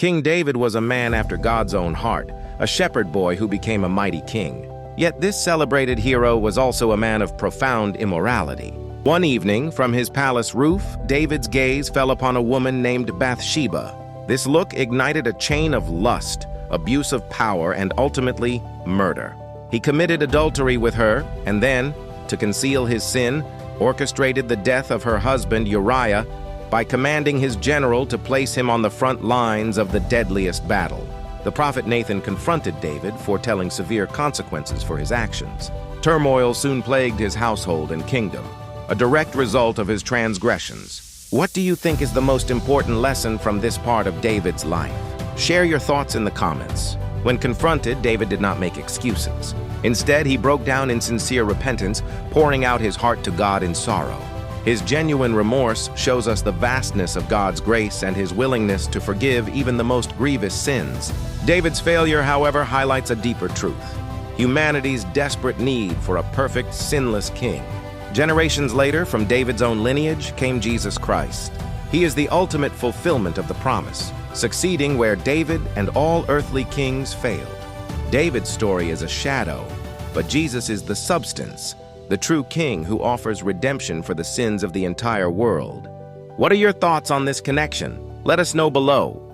King David was a man after God's own heart, a shepherd boy who became a mighty king. Yet this celebrated hero was also a man of profound immorality. One evening, from his palace roof, David's gaze fell upon a woman named Bathsheba. This look ignited a chain of lust, abuse of power, and ultimately, murder. He committed adultery with her, and then, to conceal his sin, orchestrated the death of her husband Uriah by commanding his general to place him on the front lines of the deadliest battle. The prophet Nathan confronted David, foretelling severe consequences for his actions. Turmoil soon plagued his household and kingdom, a direct result of his transgressions. What do you think is the most important lesson from this part of David's life? Share your thoughts in the comments. When confronted, David did not make excuses. Instead, he broke down in sincere repentance, pouring out his heart to God in sorrow. His genuine remorse shows us the vastness of God's grace and his willingness to forgive even the most grievous sins. David's failure, however, highlights a deeper truth: humanity's desperate need for a perfect, sinless king. Generations later, from David's own lineage, came Jesus Christ. He is the ultimate fulfillment of the promise, succeeding where David and all earthly kings failed. David's story is a shadow, but Jesus is the substance, the true king who offers redemption for the sins of the entire world. What are your thoughts on this connection? Let us know below.